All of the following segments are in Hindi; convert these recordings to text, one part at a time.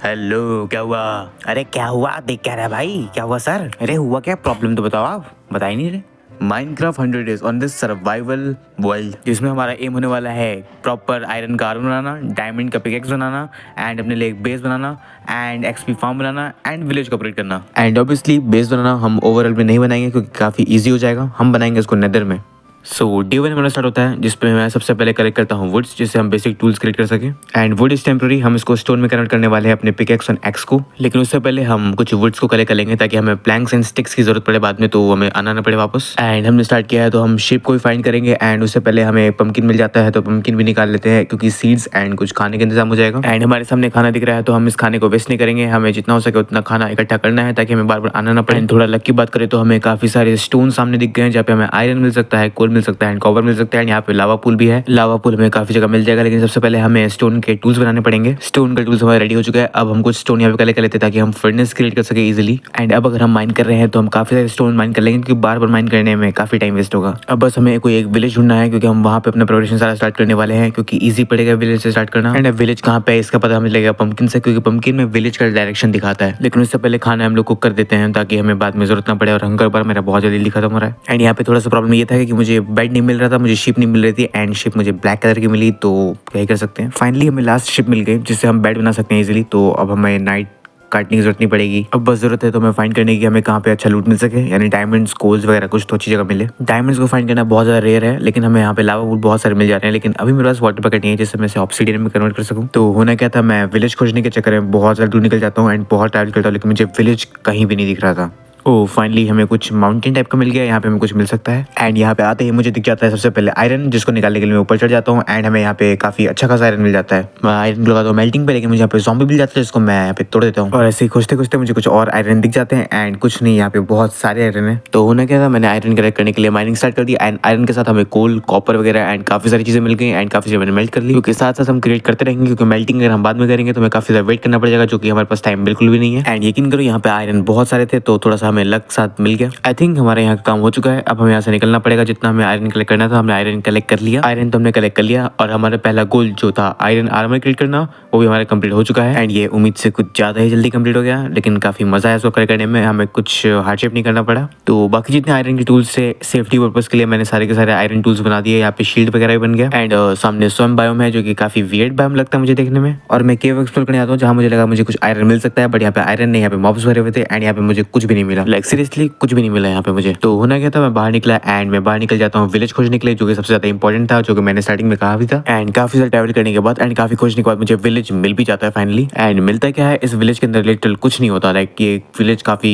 हेलो, क्या हुआ? अरे क्या हुआ देख क्या रहा है भाई? क्या हुआ सर? अरे हुआ क्या? प्रॉब्लम तो बताओ, आप बता ही नहीं रहे। Minecraft 100 days on this survival world, जिसमें हमारा एम होने वाला है प्रॉपर आयरन का आर्मर बनाना, डायमंड का पिकेक्स बनाना एंड अपने लिए एक बेस बनाना एंड एक्सपी फार्म बनाना एंड विलेज को अपग्रेड करना। एंड ऑब्वियसली बेस बनाना हम ओवरऑल में नहीं बनाएंगे क्योंकि काफ़ी ईजी हो जाएगा, हम बनाएंगे इसको नेदर में। सो डे वन हमारा स्टार्ट होता है जिसपे मैं सबसे पहले कलेक्ट करता हूँ वुड्स, जिससे हम बेसिक टूल्स क्रिएट कर सकें। एंड वुड इज टेम्प्रेरी, हम इसको स्टोन में कन्वर्ट करने वाले हैं अपने पिकेक्स और एक्स को। लेकिन उससे पहले हम कुछ वुड्स को कलेक्ट कर लेंगे ताकि हमें प्लैंक्स एंड स्टिक्स की जरूरत पड़े बाद में, तो हमें आना ना पड़े वापस। एंड हमने स्टार्ट किया है तो हम शिप को भी फाइंड करेंगे। एंड उससे पहले हमें पम्पकिन मिल जाता है तो पम्पकिन भी निकाल लेते हैं क्योंकि सीड्स एंड कुछ खाने का इंतजाम हो जाएगा। एंड हमारे सामने खाना दिख रहा है तो हम इस खाने को वेस्ट नहीं करेंगे, हमें जितना हो सके उतना खाना इकट्ठा करना है ताकि हमें बार बार आना ना पड़े। थोड़ा लक की बात करें तो हमें काफी सारे स्टोन सामने दिख गए हैं जहाँ पे हमें आयरन मिल सकता है, कोल मिल सकता है एंड कॉपर मिल सकता है। यहाँ पे लावा पूल भी है, लावा पूल हमें काफी जगह मिल जाएगा, लेकिन सबसे पहले हमें स्टोन के टूल्स बनाने पड़ेंगे। स्टोन का टूल्स हमारा रेडी हो चुका है, अब हम कुछ स्टोन यहाँ पे कलेक्ट कर लेते हैं ताकि हम फर्नेस क्रिएट कर सके इजीली। एंड अब अगर हम माइन कर रहे हैं तो हम काफी सारे स्टोन माइन कर लेंगे क्योंकि बार बार माइन करने में काफी टाइम वेस्ट होगा। अब बस हमें कोई एक विलेज ढूंढना है क्योंकि हम वहाँ पे अपना प्रिपरेशन सारा स्टार्ट करने वाले हैं क्योंकि ईजी पड़ेगा विलेज से स्टार्ट करना। एंड विलेज कहाँ पे है इसका पता हमें लगेगा पम्पकिन से, क्योंकि पम्पकिन में विलेज का डायरेक्शन दिखाता है। लेकिन उससे पहले खाना हम लोग कुक कर देते हैं ताकि हमें बाद में जरूरत ना पड़े, और हंगर बार मेरा बहुत जल्दी खत्म हो रहा है। एंड यहाँ पे थोड़ा सा प्रॉब्लम ये था कि मुझे बेड नहीं मिल रहा था, मुझे शिप नहीं मिल रही थी एंड शिप मुझे ब्लैक कलर की मिली, तो क्या ही कर सकते हैं। फाइनली हमें लास्ट शिप मिल गई जिससे हम बेड बना सकते हैं इजीली, तो अब हमें नाइट काटने की जरूरत नहीं पड़ेगी। अब बस जरूरत है तो हमें फाइंड करने की हमें कहाँ पे अच्छा लूट मिल सके, यानी डायमंड्स, कोल्स वगैरह कुछ तो अच्छी जगह मिले। डायमंड्स को फाइंड करना बहुत ज़्यादा रेयर है, लेकिन हमें यहाँ पे लावा वुड बहुत सारे मिल जाते हैं। लेकिन अभी मेरे पास वाटर बकेट नहीं है जिससे मैं इसे ऑब्सिडियन में कन्वर्ट कर सकूँ। तो होना क्या था, मैं विलेज खोजने के चक्कर में बहुत ज़्यादा दूर निकल जाता हूँ एंड बहुत ट्रैवल करता हूँ, लेकिन मुझे विलेज कहीं भी नहीं दिख रहा था। ओह फाइनली हमें कुछ माउंटेन टाइप का मिल गया, यहाँ पे हमें कुछ मिल सकता है। एंड यहाँ पे आते ही मुझे दिख जाता है सबसे पहले आयरन, जिसको निकालने के लिए मैं ऊपर चढ़ जाता हूँ। एंड हमें यहाँ पे काफी अच्छा खासा आयरन मिल जाता है। मैं आयरन लगाता हूँ मेल्टिंग पे, लेकिन मुझे यहाँ पे ज़ॉम्बी मिल जाता है जिसको मैं यहाँ पे तोड़ देता हूँ। और ऐसे ही खोजते खोजते मुझे कुछ और आयरन दिख जाते हैं एंड कुछ नहीं, यहाँ पे बहुत सारे आयरन है। तो होना क्या था, मैंने आयरन कलेक्ट करने के लिए माइनिंग स्टार्ट कर दी एंड आयरन के साथ हमें कोल, कॉपर वगैरह एंड काफी सारी चीजें मिल गई एंड काफी चीजें मैंने मेल्ट कर ली, क्योंकि साथ साथ हम क्रिएट करते रहेंगे क्योंकि मेल्टिंग अगर हम बाद में करेंगे तो हमें काफी ज्यादा वेट करना पड़ेगा, जो कि हमारे पास टाइम बिल्कुल भी नहीं है। एंड यकीन करो यहाँ पे आयरन बहुत सारे थे तो थोड़ा सा हमें लक साथ मिल गया। आई थिंक हमारे यहाँ का काम हो चुका है, अब हमें यहाँ से निकलना पड़ेगा। जितना हमें आयरन कलेक्ट करना था हमने आयरन कलेक्ट कर लिया। आयरन तो हमने कलेक्ट कर लिया और हमारा पहला गोल जो था आयरन आर्मर क्रिएट करना वो भी हमारा कंप्लीट हो चुका है। एंड ये उम्मीद से कुछ ज़्यादा ही जल्दी कंप्लीट हो गया, लेकिन काफ़ी मज़ा आया इसको कलेक्ट करने में, हमें कुछ हार्डशिप नहीं करना पड़ा। तो बाकी जितने आयरन के टूल्स से सेफ्टी पर्पज़ के लिए मैंने सारे के सारे आयरन टूल्स बना दिए। यहाँ पे शील्ड वगैरह भी बन गया। एंड सामने स्वयं बायोम है जो कि काफ़ी वियर्ड बायोम लगता है मुझे देखने में। और मैं केव एक्सप्लोर करने आता हूँ जहाँ मुझे लगा मुझे कुछ आयरन मिल सकता है, बट यहाँ पे आयरन नहीं, यहाँ पे मॉब्स भरे हुए थे एंड यहाँ पे मुझे कुछ भी नहीं मिला। लाइक सीरियसली कुछ भी नहीं मिला यहाँ पे मुझे। तो होना क्या था, मैं बाहर निकला एंड मैं बाहर निकल जाता हूँ विलेज खोजने के लिए, जो कि सबसे ज्यादा इंपॉर्टेंट था, जो कि मैंने स्टार्टिंग में कहा भी था। एंड काफी सारा ट्रैवल करने के बाद एंड काफी खोजने के बाद मुझे विलेज मिल भी जाता है फाइनली। एंड मिलता क्या है, इस विलेज के अंदर लिटरल कुछ नहीं होता। लाइक ये विलेज काफी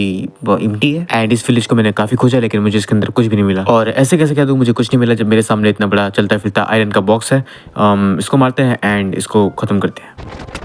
एम्प्टी है एंड इस विलेज को मैंने काफी खोजा लेकिन मुझे इसके अंदर कुछ भी नहीं मिला। और ऐसे कैसे कह दूँ मुझे कुछ नहीं मिला जब मेरे सामने इतना बड़ा चलता फिरता आयरन का बॉक्स है। इसको मारते हैं एंड इसको खत्म करते हैं।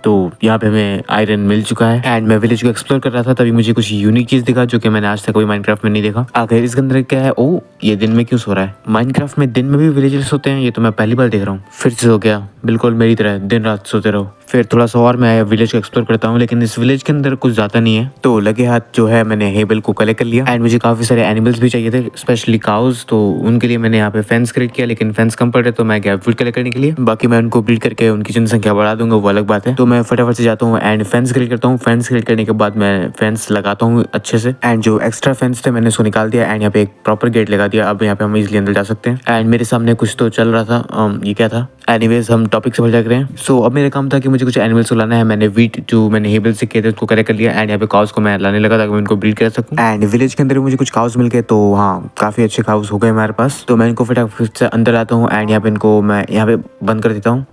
तो यहाँ पे हमें आयरन मिल चुका है एंड मैं विलेज को एक्सप्लोर कर रहा था, तभी मुझे कुछ यूनिक चीज दिखा जो कि मैंने आज तक कोई माइनक्राफ्ट में नहीं देखा। आखिर इसके अंदर क्या है, ओ ये दिन में क्यों सो रहा है? माइनक्राफ्ट में दिन में भी विलेजर्स होते हैं, ये तो मैं पहली बार देख रहा हूँ। फिर से हो गया बिल्कुल मेरी तरह, दिन रात सोते रहो। फिर थोड़ा सा और मैं विलेज को एक्सप्लोर करता हूँ, लेकिन इस विलेज के अंदर कुछ ज़्यादा नहीं है। तो लगे हाथ जो है मैंने हेबल को कलेक्ट कर लिया एंड मुझे काफ़ी सारे एनिमल्स भी चाहिए थे, स्पेशली काउज। तो उनके लिए मैंने यहाँ पे फेंस क्रिएट किया, लेकिन फेंस कम पड़ रहे तो मैं गया वुड कलेक्ट करने के लिए। बाकी मैं उनको ब्रीड करके उनकी जनसंख्या बढ़ा दूंगा, वो अलग बात है। तो मैं फटाफट से जाता हूँ एंड फेंस क्रिएट करता हूँ। फेंस क्रिएट करने के बाद मैं फेंस लगाता हूँ अच्छे से एंड जो एक्स्ट्रा फेंस थे मैंने उसको निकाल दिया एंड यहाँ पे एक प्रॉपर गेट लगा दिया। अब यहाँ पे हम इजिली अंदर जा सकते हैं। एंड मेरे सामने कुछ तो चल रहा था, ये क्या था? एनीवेज हम टॉपिक से भटक रहे हैं। सो अब मेरा काम था कि मुझे कुछ एनिमल्स को लाना है। मैंने वीट जो मैंने हेबल से किए थे उसको कलेक्ट कर लिया एंड यहाँ पे काउस को मैं लाने लगा ताकि मैं उनको ब्रीड कर सकूं। एंड विलेज के अंदर मुझे कुछ काउस मिल गए, तो हाँ काफी अच्छे काउस हो गए हमारे पास। तो मैं इनको फटाफट से अंदर आता हूँ एंड यहाँ पे इनको मैं यहाँ पे बंद कर देता हूँ।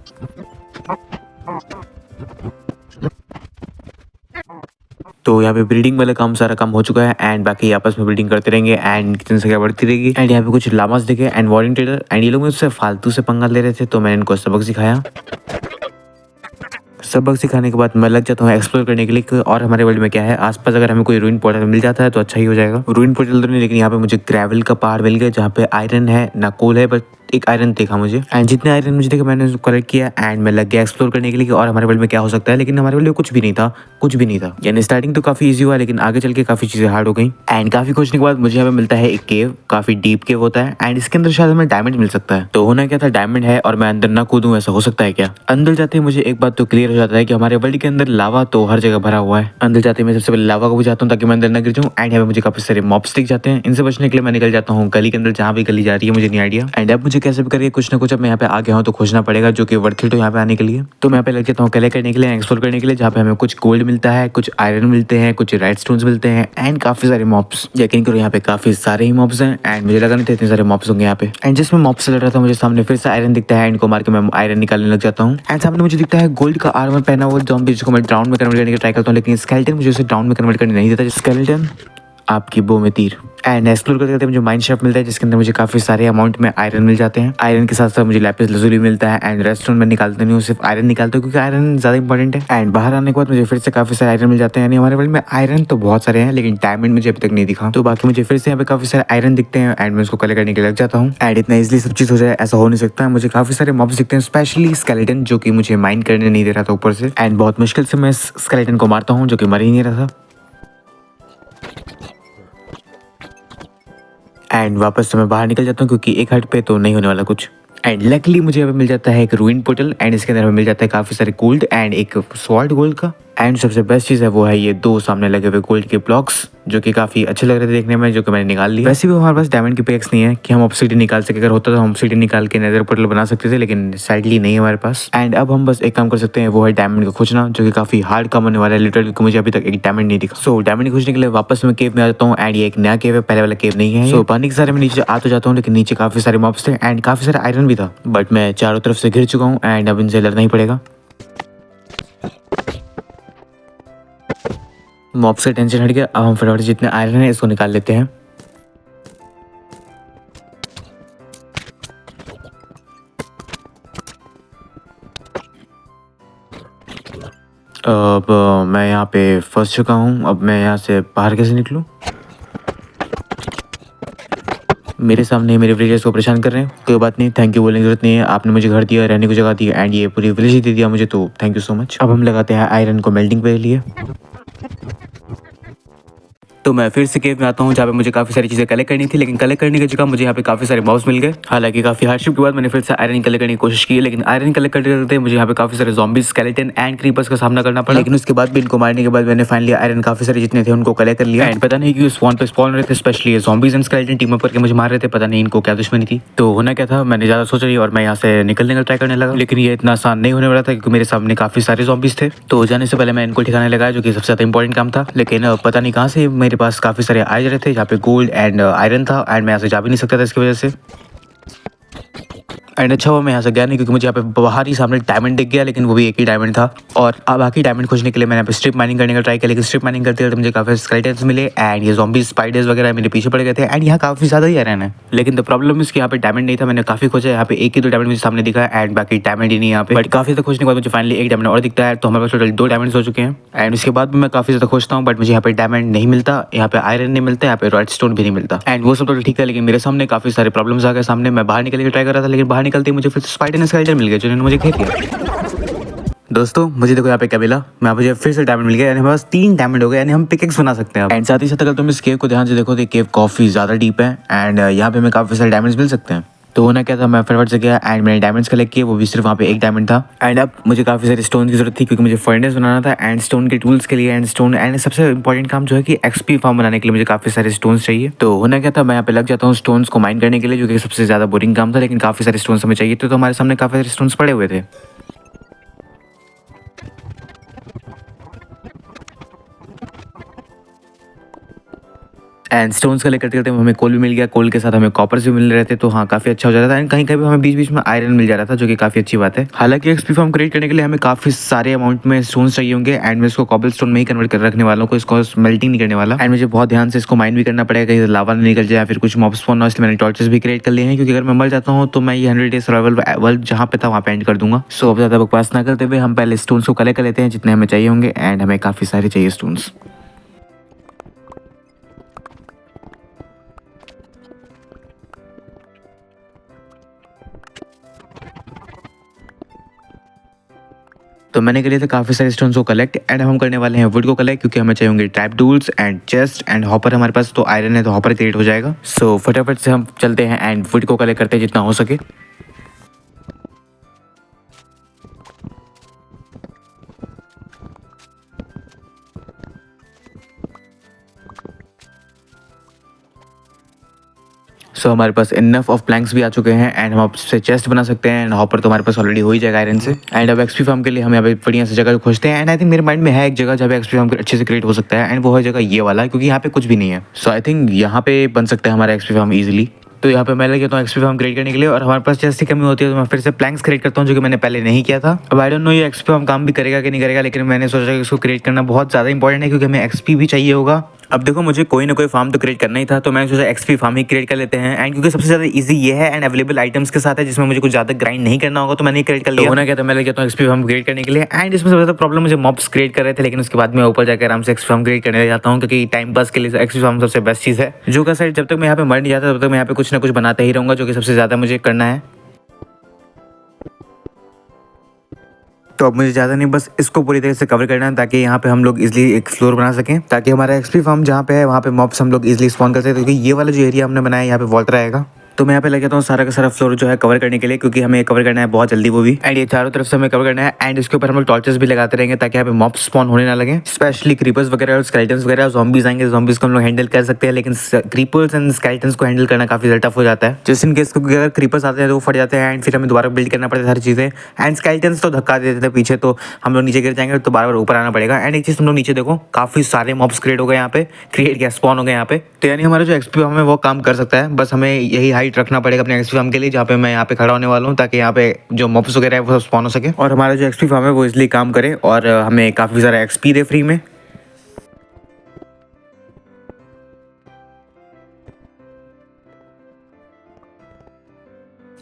तो यहाँ पे ब्रीडिंग वाला काम सारा काम हो चुका है एंड बाकी आपस में ब्रीडिंग करते रहेंगे एंड कितनी संख्या बढ़ती रहेगी। एंड यहाँ पे कुछ लामास दिखे एंड वॉरिंग ट्रेडर एंड ये लोग मुझसे फालतू से पंगा ले रहे थे, तो मैंने इनको सबक सिखाया। सबक सिखाने के बाद मैं लग जाता हूँ एक्सप्लोर करने के लिए और हमारे वर्ल्ड में क्या है आसपास। अगर हमें कोई रूइन पोर्टल मिल जाता है तो अच्छा ही हो जाएगा। रूइन पोर्टल तो नहीं, लेकिन यहाँ पे मुझे ग्रेवल का पहाड़ मिल गया जहाँ पे आयरन है ना कोल है, बट एक आयरन देखा मुझे, एंड जितने आयरन मुझे देखा मैंने उसको कलेक्ट किया एंड मैं लग गया एक्सप्लोर करने के लिए कि और हमारे वर्ल्ड में क्या हो सकता है। लेकिन हमारे वर्ल्ड में कुछ भी नहीं था, कुछ भी नहीं था। यानी स्टार्टिंग तो काफी इजी हुआ लेकिन आगे चल के काफी चीजें हार्ड हो गई। एंड काफी खोजने के बाद मुझे यहाँ पे मिलता है एक केव, काफी डीप केव होता है एंड इसके अंदर शायद हमें डायमंड मिल सकता है। तो होना क्या था, डायमंड है और मैं अंदर ना कूदूं, ऐसा हो सकता है क्या? अंदर जाते ही मुझे एक बात तो क्लियर हो जाता है कि हमारे वर्ल्ड के अंदर लावा तो हर जगह भरा हुआ है। अंदर जाते ही मैं सबसे पहले लावा को बुझाता हूँ ताकि मैं अंदर न गिर जाऊँ। एंड यहाँ पे मुझे काफी सारे मॉब्स दिख जाते हैं। इनसे बचने के लिए मैं निकल जाता हूँ गली के अंदर, जहाँ भी गली जा रही है मुझे नहीं आइडिया। एंड अब मुझे कैसे भी करके कुछ ना कुछ अब मैं यहाँ पे आ गया हूँ तो खोजना पड़ेगा, जो कि वर्थ इट हो यहाँ पे आने के लिए। तो मैं यहाँ पे लग जाता हूँ कलेक्ट करने के लिए, एक्सप्लोर करने के लिए, जहाँ पे हमें कुछ गोल्ड मिलता है, कुछ आयरन मिलते हैं, कुछ रेड स्टोन्स मिलते हैं एंड काफी सारे मॉब्स। यकीन करो यहाँ पे काफी सारे ही मॉब्स हैं एंड मुझे लगा नहीं था इतने सारे मॉब्स होंगे यहाँ पे। एंड जिसमें मॉब्स से लड़ रहा था मुझे सामने फिर से आयरन दिखता है, इनको मार के मैं आयरन निकालने लग जाता हूँ। एंड सामने मुझे दिखता है गोल्ड का आर्मर पहना हुआ ज़ॉम्बी, जिसको मैं डाउन में कन्वर्ट करने की ट्राई करता हूँ, लेकिन स्केलेटन मुझे उसे डाउन में कन्वर्ट करने नहीं देता। स्केलेटन आपकी बो में तीर। एंड एक्सप्लोर करते करते मुझे माइंड शेफ्ट मिलता है, जिसके अंदर मुझे काफी सारे अमाउंट में आयरन मिल जाते हैं। आयरन के साथ साथ मुझे लैपिस लजुली मिलता है एंड रेडस्टोन मैं निकालता नहीं हूँ, सिर्फ आयरन निकालता हूँ क्योंकि आयरन ज्यादा इंपॉर्टेंट है। एंड बाहर आने के बाद मुझे फिर से काफी सारे आयरन मिल जाते हैं। यानी हमारे वर्ल्ड में आयरन तो बहुत सारे हैं लेकिन डायमंड मुझे अभी तक नहीं दिखा। तो बाकी मुझे फिर से यहाँ पे काफी सारे आयरन दिखते हैं एंड मैं उसको कलेक्ट करने के लिए लग जाता हूँ। एंड इतना इजिली सब चीज हो जाए ऐसा हो नहीं सकता। मुझे काफी सारे मॉब्स दिखते हैं, स्पेशली स्केलेटन, जो कि मुझे माइंड करने नहीं दे रहा था ऊपर से। एंड बहुत मुश्किल से मैं स्केलेटन को मारता हूँ, जो कि मर ही नहीं रहा था। एंड वापस से मैं बाहर निकल जाता हूँ क्योंकि एक हट पे तो नहीं होने वाला कुछ। एंड लकीली मुझे यहाँ पे मिल जाता है एक रूइन पोर्टल एंड इसके अंदर हमें मिल जाता है काफी सारे गोल्ड एंड एक स्वॉर्ड गोल्ड का। एंड सबसे बेस्ट चीज़ है वो है ये दो सामने लगे हुए गोल्ड के ब्लॉक्स, जो कि काफी अच्छे लग रहे थे देखने में, जो कि मैंने निकाल लिया। वैसे भी हमारे पास डायमंड की पिक्स नहीं है कि हम ऑब्सिडियन निकाल सके। अगर होता तो हम ऑब्सिडियन निकाल के नेदर पोर्टल बना सकते थे, लेकिन सैडली नहीं है हमारे पास। एंड अब हम बस एक काम कर सकते हैं, वो है डायमंड को खोजना, जो कि काफी हार्ड काम होने वाला है लिटरली, क्योंकि मुझे अभी तक एक डायमंड नहीं दिखा। सो डायमंड खोजने के लिए वापस मैं केव में आ जाता हूँ एंड ये एक नया केव है, पहले वाला केव नहीं है। सो पानी के सारे मैं नीचे आ तो जाता हूँ, लेकिन नीचे काफी सारे मॉब्स थे एंड काफी सारे आयरन भी था, बट मैं चारों तरफ से घिर चुका हूँ एंड अब इनसे लड़ना ही पड़ेगा। मॉब से टेंशन हट गया। अब हम फटाफट जितने आयरन है इसको निकाल लेते हैं। अब मैं यहाँ पे फंस चुका हूँ। अब मैं यहाँ से बाहर कैसे निकलूँ? मेरे सामने मेरे विलेजर्स को परेशान कर रहे हैं। कोई बात नहीं, थैंक यू बोलने की जरूरत नहीं है। आपने मुझे घर दिया, रहने को जगह दी एंड ये पूरी विलेज ही दे दिया मुझे, तो थैंक यू सो मच। अब हम लगाते हैं आयरन को मेल्टिंग पे लिए। तो मैं फिर से केव में आता हूँ, जहाँ पे मुझे काफी सारी चीजें कलेक्ट करनी थी, लेकिन कलेक्ट करने की जगह मुझे यहाँ पे काफी सारे मॉब्स मिल गए। हालांकि काफी हार्डशिप के बाद मैंने फिर से आयरन कलेक्ट करने की कोशिश की, लेकिन आयरन कलेक्ट करते करते मुझे यहाँ पे काफी सारे ज़ॉम्बीज, स्केलेटन एंड क्रीपर्स का सामना करना पड़ा। लेकिन उसके बाद भी इनको मारने के बाद मैंने फाइनली आयरन काफी सारे जितने थे उनको कलेक्ट कर लिया। एंड पता नहीं क्यों स्पॉन पे स्पॉन रहे थे, स्पेशली ये zombies and skeleton team up करके मुझे मार रहे थे। पता नहीं इनको क्या दुश्मनी थी। तो होना क्या था, मैंने ज्यादा सोचा नहीं और मैं यहाँ से निकलने का ट्राई करने लगा, लेकिन ये इतना आसान नहीं होने वाला था क्योंकि मेरे सामने काफी सारे ज़ॉम्बीज थे। तो जाने से पहले मैं इनको ठिकाने लगाया, जो कि सबसे ज्यादा इंपॉर्टेंट काम था। लेकिन पता नहीं कहाँ से मेरे पास काफी सारे आ रहे थे, जहाँ पे गोल्ड एंड आयरन था एंड मैं यहाँ से जा भी नहीं सकता था इसकी वजह से। एंड अच्छा हुआ मैं यहाँ से गया नहीं, क्योंकि मुझे यहाँ पे बाहर ही सामने डायमंड दिख गया, लेकिन वो भी एक ही डायमंड था। और अब बाकी डायमंड खोजने के लिए मैंने यहाँ पे स्ट्रिप माइनिंग करने का ट्राई किया, लेकिन स्ट्रिप माइनिंग करते करते मुझे काफी स्केलेटन्स मिले एंड ये ज़ॉम्बी स्पाइडर्स वगैरह मेरे पीछे पड़ गए थे एंड यहाँ काफी ज्यादा ही आयरन है। लेकिन द प्रॉब्लम इसकी यहाँ पे डायमंड नहीं था। मैंने काफी खोजा, यहाँ पे एक ही दो डायमंड मुझे सामने दिखा एंड बाकी डायमंड ही नहीं यहाँ पे। बट काफी ज्यादा खोजने के बाद मुझे फाइनली एक डायमंड और दिखता है, तो हमारे पास टोटल 2 डायमंड्स हो चुके हैं। एंड उसके बाद भी मैं काफी ज्यादा खोजता हूँ, बट मुझे यहाँ पे डायमंड नहीं मिलता, यहाँ पे आयरन नहीं मिलता, यहाँ पे रेड स्टोन भी नहीं मिलता। एंड वो सब टोटल ठीक था, लेकिन मेरे सामने काफी सारे प्रॉब्लम्स आ गए सामने। मैं बाहर निकलने की ट्राई कर रहा था, लेकिन बाहर निकलते ही मुझे फिर स्पाइडर मिल गया, जिन्होंने मुझे घेर लिया। दोस्तों मुझे देखो यहाँ पे क्या मिला, मैं मुझे फिर से डायमंड मिल गया, यानी हमारे पास 3 डायमंड हो गए, यानी हम पिकेक्स बना सकते हैं। एंड साथ ही साथ अगर तुम इस केव को ध्यान से देखो तो केव काफी ज्यादा डीप है एंड यहाँ पे हमें काफी सारे डायमंड्स मिल सकते हैं। तो होना क्या था, मैं फटाफट से गया एंड मैंने डायमंड्स कलेक्ट किए, वो भी सिर्फ वहाँ पे एक डायमंड था। एंड अब मुझे काफी सारे स्टोन की जरूरत थी, क्योंकि मुझे फर्नेस बनाना था एंड स्टोन के टूल्स के लिए एंड स्टोन एंड सबसे इंपॉर्टेंट काम जो है कि एक्सपी फार्म बनाने के लिए मुझे काफी सारे स्टोन्स चाहिए। तो होना क्या था, मैं यहाँ पे लग जाता हूँ स्टोन्स को माइन करने के लिए, जो कि सबसे ज्यादा बोरिंग काम था, लेकिन काफी सारे स्टोन्स हमें चाहिए थे। तो हमारे सामने काफी सारे स्टोन्स पड़े हुए थे। एंड स्टोन्स कलेक्ट करते करते हमें कोल भी मिल गया, कोल के साथ हमें कॉपर्स भी मिल रहे थे, तो हाँ काफी अच्छा हो जाता था। एंड कहीं कहीं हमें बीच बीच में आयरन मिल जा रहा था, जो कि काफी अच्छी बात है। हालांकि एक्सपी फॉर्म क्रिएट करने के लिए हमें काफी सारे अमाउंट में स्टोन्स चाहिए होंगे एंड मैं इसको कॉबल स्टोन में ही कन्वर्ट कर रखने वालों को, इसको मेल्टिंग नहीं करने वाला। एंड मुझे बहुत ध्यान से इसको माइन भी करना पड़ेगा, कहीं लावा नहीं निकल जाए, फिर कुछ मॉब्स स्पॉन ना हो, इसलिए मैंने टॉर्चेस भी क्रिएट कर लिए हैं, क्योंकि अगर मैं मर जाता हूँ तो मैं ये 100 डेज सर्वाइवल वर्ल्ड जहाँ पे था वहाँ पे एंड कर दूंगा। सो अब ज्यादा बकवास ना करते हुए हम पहले स्टोन्स को कलेक्ट कर लेते हैं जितने हमें चाहिए होंगे एंड हमें काफी सारे चाहिए स्टोन्स। तो मैंने कर लिए थे काफी सारे स्टोन्स को कलेक्ट एंड हम करने वाले हैं वुड को कलेक्ट, क्योंकि हमें चाहिए होंगे trap tools and chest and hopper हमारे पास तो आयरन है तो हॉपर क्रिएट हो जाएगा। सो फटाफट से हम चलते हैं एंड वुड को कलेक्ट करते हैं जितना हो सके। सो हमारे पास इनफ ऑफ प्लैंक्स भी आ चुके हैं एंड हम आपसे चेस्ट बना सकते हैं एंड हॉपर तो हमारे पास ऑलरेडी हो ही जाएगा आयरन से। एंड अब एक्सपी फार्म के लिए हम यहाँ पे बढ़िया सी जगह खोजते हैं एंड आई थिंक मेरे माइंड में है एक जगह जहाँ पे एक्सपी फार्म अच्छे से क्रिएट हो सकता है एंड वो है जगह ये वाला, क्योंकि यहाँ पे कुछ भी नहीं है। सो आई थिंक यहाँ पे बन सकता है हमारा एक्सपी फार्म ईजिली। तो यहाँ पे मैं लग जाता हूँ एक्सपी फार्म क्रिएट करने के लिए और हमारे पास चेस्ट की कमी होती है तो मैं फिर से प्लैंक्स क्रिएट करता हूँ जो कि मैंने पहले नहीं किया था। अब आई डोंट नो ये एक्सपी फार्म काम भी करेगा कि नहीं करेगा, लेकिन मैंने सोचा कि इसको क्रिएट करना बहुत ज़्यादा इंपॉर्टेंट है क्योंकि हमें एक्सपी भी चाहिए होगा। अब देखो मुझे कोई ना कोई फार्म तो क्रिएट करना ही था तो मैंने सोचा एक्सपी फार्म ही क्रिएट कर लेते हैं एंड क्योंकि सबसे ज़्यादा इजी ये है एंड अवेलेबल आइटम्स के साथ है जिसमें मुझे कुछ ज़्यादा ग्राइंड नहीं करना होगा तो मैंने क्रिएट कर लिया। तो होना क्या था, मैं लग जाता हूँ एक्सपी फार्म क्रिएट करने के लिए एंड इसमें सबसे ज़्यादा प्रॉब्लम मुझे मॉब्स क्रिएट कर रहे थे, लेकिन उसके बाद मैं ऊपर जाकर आराम से एक्सपी फार्म क्रिएट करने जाता हूँ क्योंकि टाइम पास के लिए एक्सपी फार्म सबसे बेस्ट चीज़ है। जो का साइड जब तक मैं यहाँ पे मर नहीं जाता तब तक मैं यहाँ पे कुछ ना कुछ बनाते ही रहूँगा, जो कि सबसे ज़्यादा मुझे करना है। तो अब मुझे ज़्यादा नहीं, बस इसको पूरी तरह से कवर करना है ताकि यहाँ पे हम लोग इजीली एक फ्लोर बना सकें, ताकि हमारा एक्सपी फार्म जहाँ पे है वहाँ पे मॉब्स हम लोग इजीली स्पॉन कर सकते हैं, क्योंकि ये वाला जो एरिया हमने बनाया है यहाँ पे वॉल्ट रहेगा। तो मैं यहाँ पे लग जाता हूँ सारा का सारा फ्लोर जो है कवर करने के लिए, क्योंकि हमें कवर करना है बहुत जल्दी वो भी एंड ये चारों तरफ से हमें कवर करना है एंड इसके ऊपर हम लोग टॉर्चेस भी लगाते रहेंगे ताकि यहाँ पे मॉब्स स्पॉन होने ना लगे। स्पेशली क्रीपर्स वगैरह और स्केलेटन्स वगैरह ज़ॉम्बीज आएंगे, ज़ॉम्बीज को हम लोग हैंडल कर सकते हैं, लेकिन क्रीपर्स एंड स्केलेटन्स को हैंडल करना काफी ज़्यादा टफ हो जाता है। जैसे इन केस अगर क्रीपर्स आते हैं तो वो फट जाते हैं एंड फिर हमें दोबारा बिल्ड करना पड़ता है सारी चीज़ें एंड स्केलेटन्स तो धक्का देते थे पीछे तो हम लोग नीचे गिर जाएंगे तो बार बार ऊपर आना पड़ेगा। एंड एक चीज़ तुम लोग नीचे देखो काफ़ी सारे मॉब्स क्रिएट हो गए यहाँ पे, क्रिएट क्या स्पॉन हो गए यहाँ पे। तो यानी हमारा जो एक्सपी फार्म है वो काम कर सकता है, बस हमें यही हाइट रखना पड़ेगा अपने एक्सपी फार्म के लिए जहाँ पे मैं यहाँ पे खड़ा होने वाला हूँ, ताकि यहाँ पे जो मॉब्स वगैरह है वो स्पॉन हो सके और हमारा जो एक्सपी फार्म है वो इसलिए काम करे और हमें काफ़ी सारा एक्सपी दे फ्री में।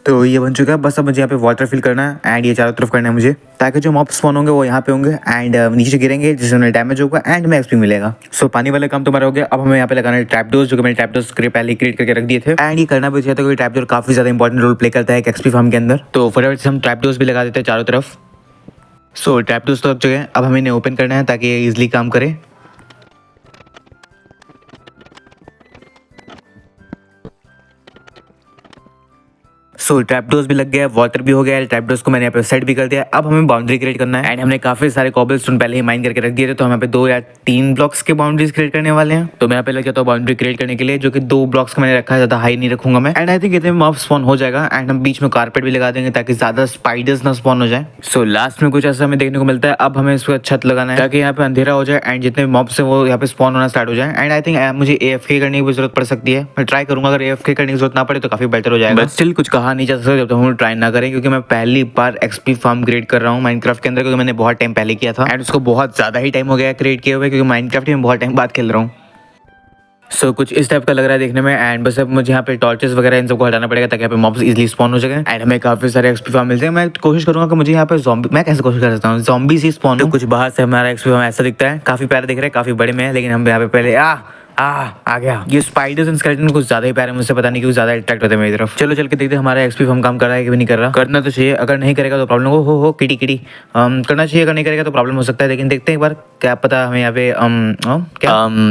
तो ये बन चुका है, बस अब मुझे यहाँ पे वाटर फिल करना है एंड ये चारों तरफ करना है मुझे, ताकि जो मॉब्स स्पॉन होंगे वो यहाँ पे होंगे एंड नीचे से गिरेंगे जिससे उन्हें डैमेज होगा एंड में एक्सपी मिलेगा। सो पानी वाले काम तुम्हारा हो गया। अब हमें यहाँ पे लगाना है ट्रैप डोर्स, जो कि मैंने ट्रैप डोर्स पहले क्रिएट करके रख दिए थे एंड ये करना भी चाहिए था क्योंकि ट्रैप डोर काफी ज्यादा इंपॉर्टेंट रोल प्ले करता है एक एक्सपी फार्म के अंदर। तो फटाफट से हम ट्रैप डोर्स भी लगा देते हैं चारों तरफ। सो ट्रैप डोर्स तो लग चुके हैं, अब हमें इन्हें ओपन करना है ताकि ये ईजिली काम करे। सो ट्रैप डोर्स भी लग गया, वाटर भी हो गया, ट्रैप डोर्स को मैंने यहाँ पे सेट भी कर दिया। अब हमें बाउंड्री क्रिएट करना है एंड हमने काफी सारे कॉबल स्टोन पहले ही माइन करके रख दिए थे, तो हम यहाँ पे 2 या 3 ब्लॉक्स के बाउंड्रीज क्रिएट करने वाले हैं। तो मैं यहाँ पे लग जाता हूँ बाउंड्री क्रिएट करने के लिए, जो कि 2 ब्लॉक्स का मैंने रखा है, ज्यादा हाई नहीं रखूंगा मैं एंड आई थिंक इतने में मॉब स्पॉन हो जाएगा एंड हम बीच में कारपेट भी लगा देंगे ताकि ज्यादा स्पाइडर्स ना स्पॉन हो जाए। सो लास्ट में कुछ ऐसा हमें देखने को मिलता है। अब हमें इस पर छत लगाना है ताकि यहाँ पे अंधेरा हो जाए एंड जितने मॉब्स हैं वो यहाँ पे स्पॉन होना स्टार्ट हो जाए एंड आई थिंक मुझे AFK करने की जरूरत पड़ सकती है। मैं ट्राई करूंगा, अगर AFK करने की जरूरत ना पड़े तो काफी बेटर हो जाएगा, बट स्टिल कुछ कहा नहीं जा सकता जब तक हम ट्राई ना करें, क्योंकि मैं पहली बार एक्सपी फार्म क्रिएट कर रहा हूँ माइनक्राफ्ट के अंदर, क्योंकि मैंने बहुत टाइम पहले किया था एंड उसको बहुत ज़्यादा ही टाइम हो गया क्रिएट किए हुए, क्योंकि माइनक्राफ्ट में बहुत टाइम बाद खेल रहा हूँ। सो कुछ इस टाइप का लग रहा है देखने में एंड बस अब मुझे यहाँ पे टॉर्चेस वगैरह इन सबको हटाना पड़ेगा ताकि यहाँ पे मॉब्स इजीली स्पॉन हो सके एंड हमें काफी सारे एक्सपी फार्म मिल जाए। मैं कोशिश करूंगा कि मुझे यहाँ पे ज़ॉम्बी, मैं कैसे कोशिश कर सकता हूँ ज़ॉम्बी से स्पॉन हो। कुछ बाहर से हमारा एक्सपी फार्म ऐसा दिखता है, काफी प्यारा दिख रहा है, काफी बड़े में है, लेकिन हम यहाँ पे पहले आ गया। ये स्पाइडर्स एंड स्केलेटन कुछ ज्यादा ही प्यारे, मुझसे पता नहीं क्यों ज्यादा अट्रैक्ट होते हैं मेरी तरफ। चलो चल के देखते हैं हमारा एक्सपी फार्म काम कर रहा है कि नहीं कर रहा। करना तो चाहिए, अगर नहीं करेगा तो प्रॉब्लम हो किटी करना चाहिए, अगर नहीं करेगा तो प्रॉब्लम हो सकता है, लेकिन देखते हैं एक बार, क्या पता हमें यहाँ पे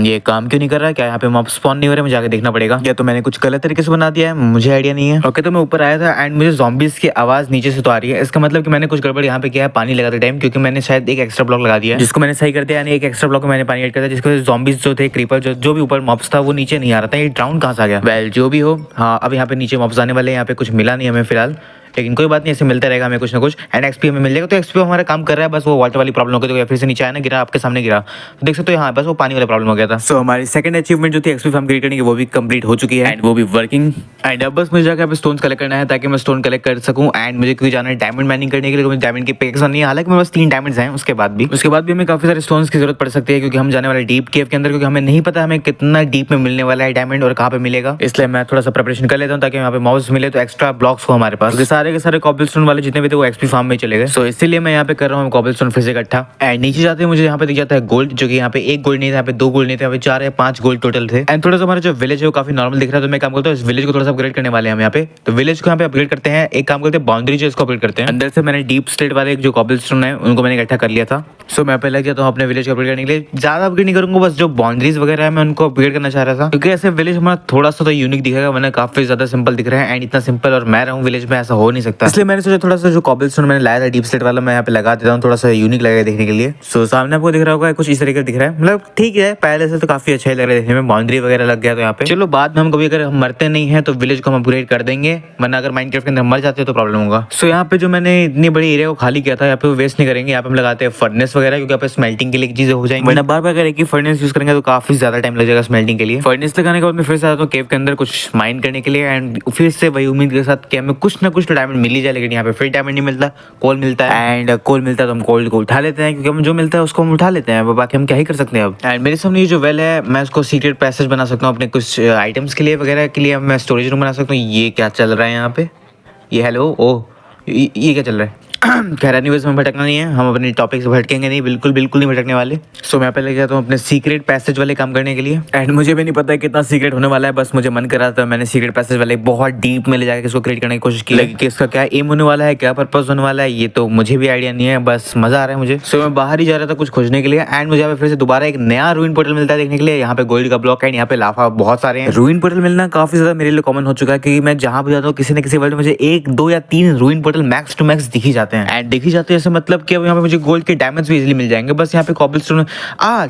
ये काम क्यों नहीं कर रहा है, क्या यहाँ पे मॉब स्पॉन नहीं हो रहे, मुझे आगे देखना पड़ेगा, या तो मैंने कुछ गलत तरीके से बना दिया है, मुझे आइडिया नहीं है। ओके, तो मैं ऊपर आया था एंड मुझे ज़ॉम्बीज की आवाज नीचे से तो आ रही है, इसका मतलब कि मैंने कुछ गड़बड़ यहाँ पे किया है पानी लगाते टाइम, क्योंकि मैंने शायद एक एक्स्ट्रा ब्लॉक लगा दिया जिसको मैंने सही कर दिया, यानी एक एक्स्ट्रा ब्लॉक में मैंने पानी ऐड कर दिया, जिसकी वजह से ज़ॉम्बीज जो थे, क्रीपर जो भी ऊपर मॉब्स था वो नीचे नहीं आ रहा था। ये ड्राउन कहाँ से आ गया? वेल जो भी हो, हाँ अब यहाँ पे नीचे मॉब्स आने वाले हैं, यहाँ पे कुछ मिला नहीं हमें फिलहाल, लेकिन कोई बात नहीं, ऐसे मिलता रहेगा हमें कुछ ना कुछ एंड एक्सपी हमें मिल जाएगा। तो एक्सपी हमारा काम कर रहा है, बस वो वाटर वाली प्रॉब्लम हो गई, तो फिर से नीचे आया ना, गिरा आपके सामने गिरा, तो देख सकते हो, हाँ बस वो पानी वाला प्रॉब्लम हो गया था। सो हमारी सेकंड अचीवमेंट जो थी एक्सपी फार्म क्रिएट करने की, वो भी कंप्लीट हो चुकी है एंड वो भी वर्किंग एंड अब बस मुझे जाकर यहाँ पे स्टोन्स कलेक्ट करना है ताकि मैं स्टोन कलेक्ट कर सकूँ एंड मुझे क्योंकि जाना है डायमंड माइनिंग करने के लिए, मुझे डायमंड की पिक्स नहीं है, हालांकि मेरे पास 3 डायमंड्स हैं, उसके बाद भी हमें काफी सारे स्टोन्स की जरूरत पड़ सकती है, क्योंकि हम जाने वाले डीप केव के अंदर, क्योंकि हमें नहीं पता हमें कितना डीप में मिलने वाला है डायमंड और कहाँ पे मिलेगा, इसलिए मैं थोड़ा सा प्रिपरेशन कर लेता हूँ ताकि यहाँ पे मॉब्स मिले तो एक्स्ट्रा ब्लॉक्स हो हमारे पास, क्योंकि सारे सारे के सारे कॉबलस्टोन वाले जितने भी थे वो एक्सपी फार्म में चले गए। सो इसीलिए मैं यहाँ पे कर रहा हूँ कॉबलस्टोन फिर से इकट्ठा। एंड नीचे जाते हैं मुझे यहाँ पे दिख जाता है गोल्ड, जो कि यहाँ पे एक गोल्ड नहीं था, यहाँ पे 2 गोल्ड नहीं थे, यहाँ पे 4 या 5 गोल्ड टोटल थे। एंड थोड़ा सा हमारा जो विलेज है वो काफी नॉर्मल दिख रहा है, तो मैं काम करता हूँ इस विलेज को थोड़ा सा अपग्रेड करने वाले हैं हम यहाँ पे। तो विलेज को यहाँ पे अपग्रेड करते हैं, एक काम करते हैं बाउंड्री जो इसको अपग्रेड करते हैं। अंदर से मैंने डीप स्टेट वाले जो कॉबलस्टोन है उनको मैंने इकट्ठा कर लिया था। सो मैं पे लग जाता हूँ अपने विलेज को अपग्रेड करने के लिए। ज्यादा अपग्रेड नहीं करूंगा, बस जो बाउंड्रीज वगैरह है मैं उनको अपग्रेड करना चाह रहा था, क्योंकि ऐसे विलेज हमारा थोड़ा सा तो यूनिक दिखेगा, वरना काफी ज्यादा सिंपल दिख रहा है। एंड इतना सिंपल और मैं रहूँ विलेज में, ऐसा हो नहीं सकता। इसलिए मैंने सोचा थोड़ा सा जो कॉबलस्टोन मैंने लाया था डीप स्टेट वाला मैं यहाँ पे लगा देता हूँ, थोड़ा सा यूनिक लगेगा देखने के लिए। सो सामने आपको दिख रहा होगा कुछ इस तरीके दिख रहा है, मतलब ठीक है, पहले से तो काफी अच्छा ही लग रहा है देखने में। बाउंड्री वगैरह लग गया तो यहाँ पे चलो बाद में हम कभी अगर हम मरते नहीं है तो विलेज को हम अपग्रेड कर देंगे, वरना अगर माइनक्राफ्ट के अंदर मर जाते हैं तो प्रॉब्लम होगा। सो यहाँ पे जो मैंने इतनी बड़ी एरिया को खाली किया था यहाँ पे वेस्ट नहीं करेंगे, यहाँ पे हम लगाते हैं फर्नेस वगैरह, क्योंकि यहाँ पे स्मेल्टिंग के लिए चीजें हो जाएंगी। वरना बार बार अगर एक ही फर्नेस यूज करेंगे तो काफी ज्यादा टाइम लग जाएगा स्मेल्टिंग के लिए। फर्नेस लगाने के बाद मैं फिर से आता हूँ केव के अंदर कुछ माइन करने के लिए। एंड फिर से वही उम्मीद के साथ कि हमें कुछ ना कुछ तो डायमंड मिल ही जाए, लेकिन यहाँ पे फिर डायमंड नहीं मिलता, कोल मिलता है। एंड कोल मिलता है तो हम कोल को उठा लेते हैं, क्योंकि हम जो मिलता है उसको हम उठा लेते हैं, बाकी हम क्या ही कर सकते हैं अब। एंड मेरे सामने ये जो वेल है मैं उसको सीक्रेट पैसेज बना सकता हूँ अपने कुछ आइटम्स के लिए वगैरह के लिए, मैं स्टोरेज रूम बना सकता हूँ। ये क्या चल रहा है यहाँ पे, ये हेलो ओह ये क्या चल रहा है। खैर एनीवेज में भटकना नहीं है, हम अपने टॉपिक से भटकेंगे नहीं, बिल्कुल बिल्कुल नहीं भटकने वाले। सो मैं पहले जाता हूँ अपने सीक्रेट पैसेज वाले काम करने के लिए। एंड मुझे भी नहीं पता है कितना सीक्रेट होने वाला है, बस मुझे मन कर रहा था, मैंने सीक्रेट पैसेज वाले बहुत डीप में ले जाकर इसको क्रिएट करने की कोशिश की, लेकिन इसका क्या एम होने वाला है, क्या पर्पज होने वाला है, ये तो मुझे भी आइडिया नहीं है, बस मजा आ रहा है मुझे। सो मैं बाहर ही जा रहा था कुछ खोजने के लिए। एंड मुझे यहाँ पे फिर से दोबारा एक नया रूइन पोर्टल मिलता है देखने के लिए। यहाँ पे गोल्ड का ब्लॉक है, यहाँ पे लाफा बहुत सारे हैं। रूइन पोर्टल मिलना काफी ज्यादा मेरे लिए कॉमन हो चुका है, क्योंकि मैं जहाँ भी जाता हूँ किसी न किसी वर्ल्ड में मुझे 1, 2 या 3 ruin portal max to max दिख ही जाते हैं। एंड दिख ही जाते हैं ऐसे मतलब कि अब यहाँ पे मुझे गोल्ड के डायमंड्स भी इजीली मिल जाएंगे। बस यहाँ पे कॉबलस्टोन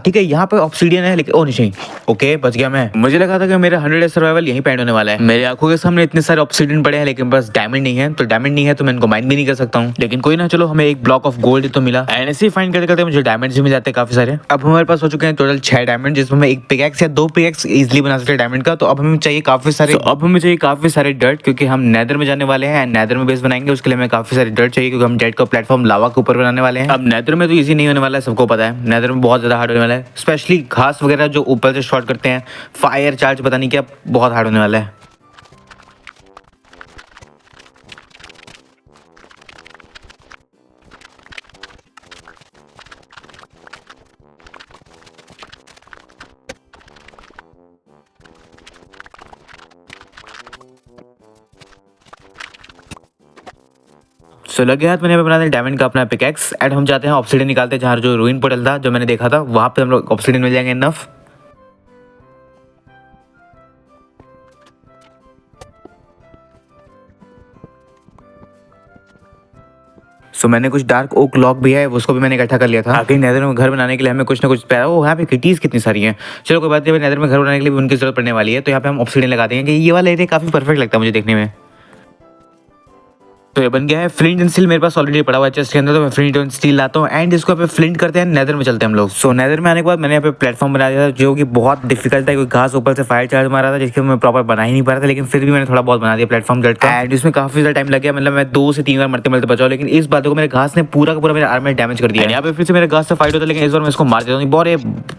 ठीक है, यहाँ पे ऑब्सिडियन है, लेकिन ओ नहीं, ओके बच गया मैं। मुझे लगा था कि मेरा 100 डेज सर्वाइवल यहीं पे एंड होने वाला है। मेरे आंखों के सामने इतने सारे ऑब्सिडियन पड़े हैं, लेकिन बस डायमंड नहीं है। तो डायमंड नहीं है तो मैं इनको माइन भी नहीं कर सकता हूँ, लेकिन कोई ना, चलो हमें एक ब्लॉक ऑफ गोल्ड तो मिला। एंड ऐसे ही फाइंड करते करते मुझे डायमंड्स भी मिल जाते हैं काफी सारे। अब हमारे पास हो चुके हैं टोटल 6 डायमंड, जिसमें मैं एक पिकैक्स या 2 पिकैक्स इजीली बना सकते हैं डायमंड का। तो अब हमें चाहिए काफी सारे, अब हमें चाहिए काफी सारे डर्ट, क्योंकि हम नेदर में जाने वाले हैं। नेदर में बेस बनाएंगे, उसके लिए हमें काफी सारे डर्ट चाहिए, क्योंकि हम डेड का प्लेटफॉर्म लावा के ऊपर बनाने वाले हैं। अब नेदर में तो इजी नहीं होने वाला है, सबको पता है। नेदर में बहुत ज्यादा हार्ड होने वाला है, स्पेशली घास वगैरह जो ऊपर से शॉट करते हैं, फायर चार्ज पता नहीं क्या, बहुत हार्ड होने वाला है। सो लग गया हाथ मैंने बना दिया डायमंड का अपना पिकैक्स। एंड हम जाते हैं ऑब्सिडियन निकालते हैं, जहाँ जो रूइन पोर्टल था जो मैंने देखा था वहाँ पे हम लोग ऑब्सिडियन मिल जाएंगे इनफ। सो मैंने कुछ डार्क ओक लॉक भी है, उसको भी मैंने इकट्ठा कर लिया था। आगे नेदर में घर बनाने के लिए हमें कुछ ना कुछ पैरा, वो यहाँ पे किटीज कितनी सारी हैं। चलो कोई बात नहीं, नेदर में घर बनाने के लिए भी उनकी जरूरत पड़ने वाली है, तो यहाँ पे हम ऑब्सिडियन लगा देंगे। ये वाला एरिया काफी परफेक्ट लगता है मुझे देखने में। तो ये बन गया है फ्लिंट एंड स्टील, मेरे पास ऑलरेडी पड़ा हुआ है चेस्ट के अंदर, तो मैं फ्लिंट एंड स्टील लाता हूँ। एंड इसको पे फ्लिंट करते हैं, नेदर में चलते हैं हम लोग। सो नेदर में आने के बाद मैंने यहाँ पे प्लेटफॉर्म बना दिया था, जो कि बहुत डिफिकल्ट था, क्योंकि घास ऊपर से फायर चार्ज मारा था, जिसके मैं प्रॉपर बना ही नहीं पा रहा था, लेकिन फिर भी मैंने थोड़ा बहुत बना दिया प्लेटफॉर्म जट का। एंड इसमें काफी ज्यादा टाइम लग गया, मतलब मैं 2 से 3 बार मरते मरते बचाऊँ, लेकिन इस बात को मेरे घास ने पूरा का पूरा मेरे आर्मर में डैमेज कर दिया। यहाँ पे फिर से मेरे घास से फाइट होता है, लेकिन इस बार मैं इसको मार देता हूँ। बहुत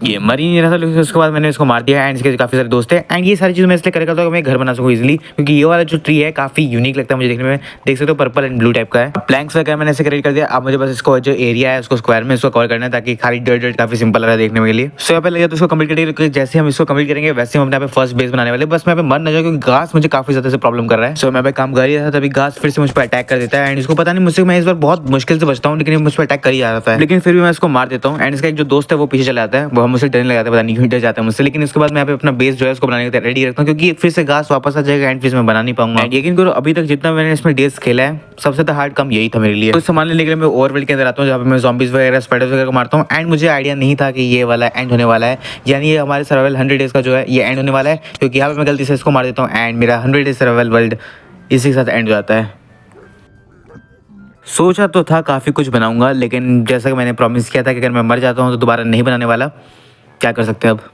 ये मर ही नहीं रहा था, लेकिन उसके बाद मैंने इसको मार दिया। एंड इसके काफी सारे दोस्त हैं। एंड ये सारी चीज मैं इसलिए करता हूँ कि मैं घर बना सकूँ इजिली, क्योंकि ये वाला जो ट्री है काफी यूनिक लगता है मुझे देखने में। देख सकते हो पर्पल एंड ब्लू टाइप का है। प्लैंक्स वगैरह मैंने ऐसे क्रिएट कर दिया। अब मुझे बस इसको जो एरिया है उसको स्क्वायर में इसको कवर करना है, ताकि खाली डर्ट काफी सिंपल रहा देखने के लिए। सो यहाँ पे लगे तो इसको कंप्लीट करेंगे, जैसे हम इसको कंप्लीट करेंगे वैसे हम अपने पे फर्स्ट बेस बनाने वाले। बस मैं पे मर न जाऊँ, क्योंकि घास मुझे काफी ज्यादा से प्रॉब्लम कर रहा है। सो मैं पे काम कर ही रहा था, तभी घास फिर से मुझ पर अटैक कर देता है। एंड इसको पता नहीं मुझसे, मैं इस बार बहुत मुश्किल से बचता हूँ, लेकिन मुझ पर अटैक कर ही जाता है, लेकिन फिर भी मैं इसको मार देता हूँ। एंड इसका एक जो दोस्त है वो पीछे चला जाता है, वो मुझसे डरने लगाता है, पता नहीं क्यों डर जाता है मुझसे। लेकिन इसके बाद मैं अपना बेस जो है उसको बनाने के लिए रेडी रखता हूँ, क्योंकि फिर से घास वापस आ जाएगा एंड फिर मैं बना नहीं पाऊंगा। यकीन करो अभी तक जितना मैंने इसमें डेज खेला है सबसे ज्यादा हार्ड काम यही था मेरे लिए। तो सामान लेने के लिए मैं ओवरवर्ल्ड के अंदर आता हूँ, जहाँ पे मैं ज़ॉम्बीज़ वगैरह स्पाइडर्स वगैरह को मारता हूँ। एंड मुझे आइडिया नहीं था कि ये वाला एंड होने वाला है, यानी ये हमारे सर्वाइवल 100 डेज का जो है ये एंड होने वाला है, क्योंकि यहाँ पे मैं गलती से इसको मार देता हूँ एंड मेरा 100 डेज सर्वाइवल वर्ल्ड इसी के साथ एंड हो जाता है। सोचा तो था काफ़ी कुछ बनाऊंगा, लेकिन जैसा कि मैंने प्रॉमिस किया था कि अगर मैं मर जाता हूँ तो दोबारा नहीं बनाने वाला, क्या कर सकते हैं अब।